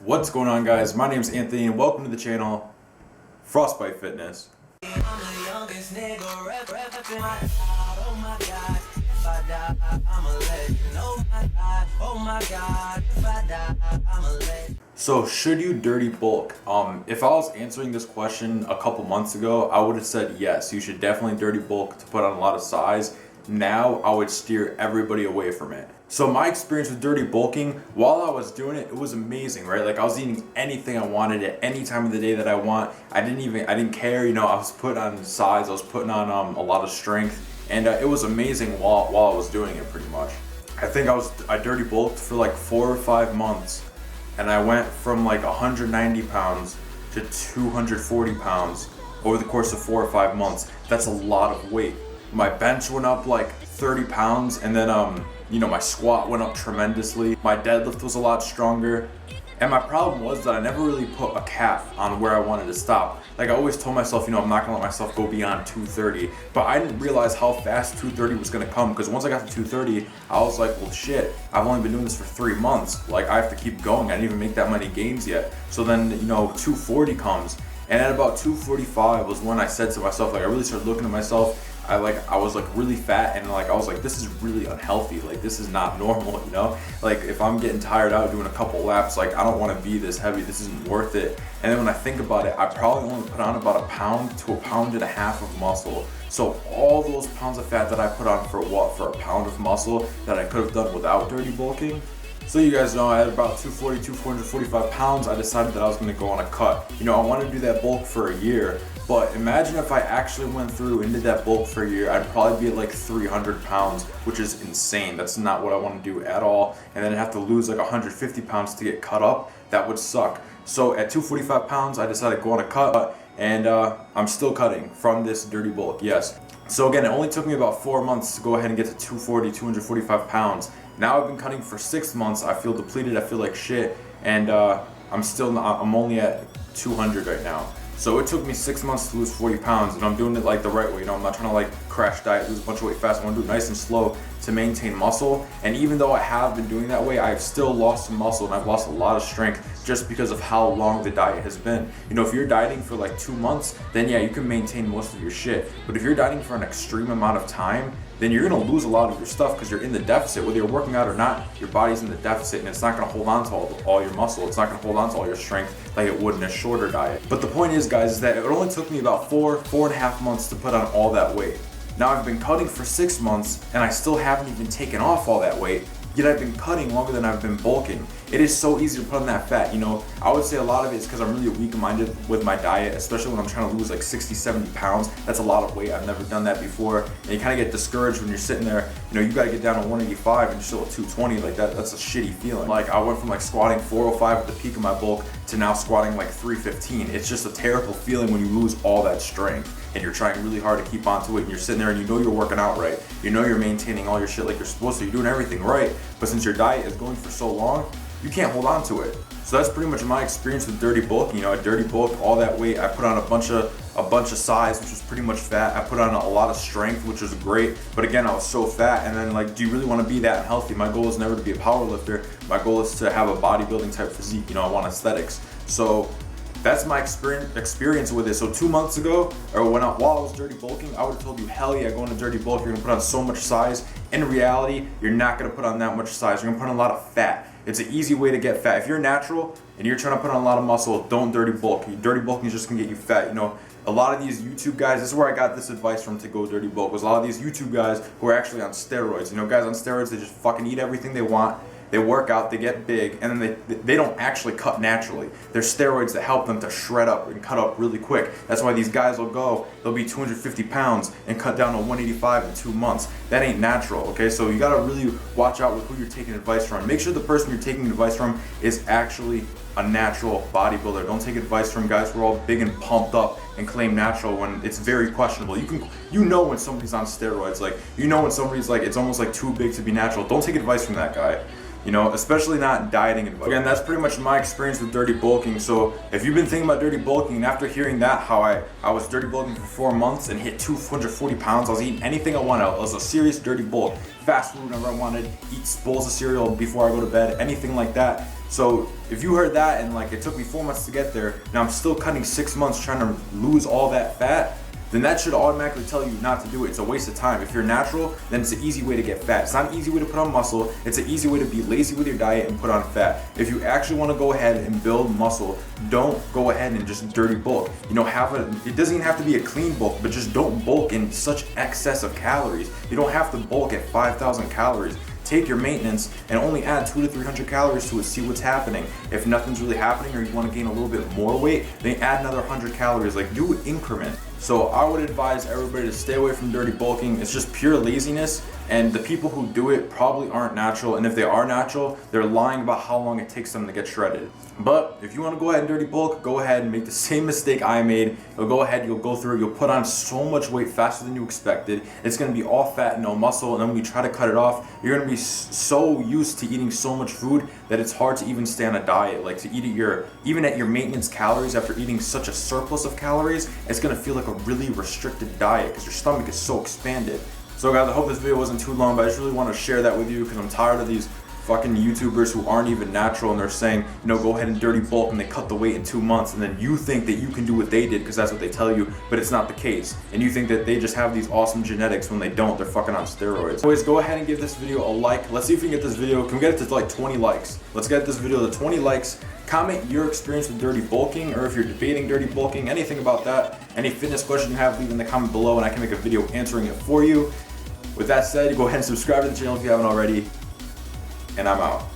What's going on, guys? My name is Anthony and welcome to the channel Frostbite Fitness. So should you dirty bulk? If I was answering this question a couple months ago, I would have said yes, you should definitely dirty bulk to put on a lot of size. Now I would steer everybody away from it. So my experience with dirty bulking, while I was doing it, it was amazing, right? Like I was eating anything I wanted at any time of the day that I want. I didn't care, I was putting on size, I was putting on a lot of strength, and it was amazing while I was doing it pretty much. I think I dirty bulked for like 4 or 5 months, and I went from like 190 pounds to 240 pounds over the course of 4 or 5 months. That's a lot of weight. My bench went up like 30 pounds, and then my squat went up tremendously. My deadlift was a lot stronger. And my problem was that I never really put a cap on where I wanted to stop. Like I always told myself, I'm not gonna let myself go beyond 230. But I didn't realize how fast 230 was gonna come, because once I got to 230, I was like, well shit, I've only been doing this for 3 months. Like I have to keep going. I didn't even make that many gains yet. So then, 240 comes. And at about 245 was when I said to myself, like I really started looking at myself. I was like really fat, and like I was like, this is really unhealthy, like this is not normal, like if I'm getting tired out doing a couple laps, like I don't want to be this heavy, this isn't worth it. And then when I think about it, I probably only put on about 1 pound to 1.5 pounds of muscle. So all those pounds of fat that I put on for what? For 1 pound of muscle that I could have done without dirty bulking. So you guys know, at about 245 pounds, I decided that I was going to go on a cut. I wanted to do that bulk for a year. But imagine if I actually went through and did that bulk for a year, I'd probably be at like 300 pounds, which is insane. That's not what I want to do at all. And then I'd have to lose like 150 pounds to get cut up. That would suck. So at 245 pounds, I decided to go on a cut, and I'm still cutting from this dirty bulk, yes. So again, it only took me about 4 months to go ahead and get to 245 pounds. Now I've been cutting for 6 months. I feel depleted, I feel like shit, and I'm only at 200 right now. So it took me 6 months to lose 40 pounds, and I'm doing it like the right way. I'm not trying to like crash diet, lose a bunch of weight fast. I want to do it nice and slow to maintain muscle. And even though I have been doing that way, I've still lost some muscle, and I've lost a lot of strength just because of how long the diet has been. If you're dieting for like 2 months, then yeah, you can maintain most of your shit. But if you're dieting for an extreme amount of time, then you're gonna lose a lot of your stuff because you're in the deficit. Whether you're working out or not, your body's in the deficit, and it's not gonna hold on to all your muscle. It's not gonna hold on to all your strength like it would in a shorter diet. But the point is, guys, is that it only took me about 4.5 months to put on all that weight. Now I've been cutting for 6 months, and I still haven't even taken off all that weight, yet I've been cutting longer than I've been bulking. It is so easy to put on that fat. I would say a lot of it is because I'm really weak-minded with my diet, especially when I'm trying to lose like 60, 70 pounds. That's a lot of weight. I've never done that before. And you kind of get discouraged when you're sitting there, you got to get down to 185 and you're still at 220. Like that's a shitty feeling. Like I went from like squatting 405 at the peak of my bulk to now squatting like 315. It's just a terrible feeling when you lose all that strength and you're trying really hard to keep onto it, and you're sitting there and you're working out right. You're maintaining all your shit like you're supposed to. You're doing everything right. But since your diet is going for so long, you can't hold on to it. So that's pretty much my experience with dirty bulking. I dirty bulked all that weight. I put on a bunch of size, which was pretty much fat. I put on a lot of strength, which was great. But again, I was so fat. And then like, do you really want to be that healthy? My goal is never to be a power lifter. My goal is to have a bodybuilding type physique. I want aesthetics. So that's my experience with it. So 2 months ago, or while I was dirty bulking, I would have told you, hell yeah, go into dirty bulk. You're gonna put on so much size. In reality, you're not gonna put on that much size. You're gonna put on a lot of fat. It's an easy way to get fat. If you're natural and you're trying to put on a lot of muscle, don't dirty bulk. Dirty bulking is just gonna get you fat. A lot of these YouTube guys, this is where I got this advice from to go dirty bulk, was a lot of these YouTube guys who are actually on steroids. Guys on steroids, they just fucking eat everything they want. They work out, they get big, and then they don't actually cut naturally. There's steroids that help them to shred up and cut up really quick. That's why these guys they'll be 250 pounds and cut down to 185 in 2 months. That ain't natural, okay? So you gotta really watch out with who you're taking advice from. Make sure the person you're taking advice from is actually a natural bodybuilder. Don't take advice from guys who are all big and pumped up and claim natural when it's very questionable. When somebody's on steroids, like when somebody's like, it's almost like too big to be natural. Don't take advice from that guy. Especially not dieting advice. Again, that's pretty much my experience with dirty bulking. So if you've been thinking about dirty bulking, and after hearing that, how I was dirty bulking for 4 months and hit 240 pounds, I was eating anything I wanted. It was a serious dirty bulk. Fast food whenever I wanted, eat bowls of cereal before I go to bed, anything like that. So if you heard that and like it took me 4 months to get there, now I'm still cutting 6 months trying to lose all that fat, then that should automatically tell you not to do it. It's a waste of time. If you're natural, then it's an easy way to get fat. It's not an easy way to put on muscle. It's an easy way to be lazy with your diet and put on fat. If you actually want to go ahead and build muscle, don't go ahead and just dirty bulk. You know, it doesn't even have to be a clean bulk, but just don't bulk in such excess of calories. You don't have to bulk at 5,000 calories. Take your maintenance and only add 200 to 300 calories to it, see what's happening. If nothing's really happening or you want to gain a little bit more weight, then add another 100 calories, like do increment. So I would advise everybody to stay away from dirty bulking. It's just pure laziness, and the people who do it probably aren't natural, and if they are natural, they're lying about how long it takes them to get shredded. But if you want to go ahead and dirty bulk, go ahead and make the same mistake I made. You'll go ahead, you'll go through it, you'll put on so much weight faster than you expected. It's going to be all fat, no muscle, and then when you try to cut it off, you're going to be so used to eating so much food that it's hard to even stay on a diet. Like to eat even at your maintenance calories after eating such a surplus of calories, it's going to feel like a really restricted diet because your stomach is so expanded. So guys, I hope this video wasn't too long, but I just really want to share that with you because I'm tired of these fucking YouTubers who aren't even natural and they're saying, you know, go ahead and dirty bulk and they cut the weight in 2 months, and then you think that you can do what they did because that's what they tell you, but it's not the case. And you think that they just have these awesome genetics when they don't. They're fucking on steroids. Anyways, go ahead and give this video a like. Let's see if we can get this video, can we get it to like 20 likes? Let's get this video to 20 likes. Comment your experience with dirty bulking, or if you're debating dirty bulking, anything about that. Any fitness question you have, leave in the comment below and I can make a video answering it for you. With that said, go ahead and subscribe to the channel if you haven't already, and I'm out.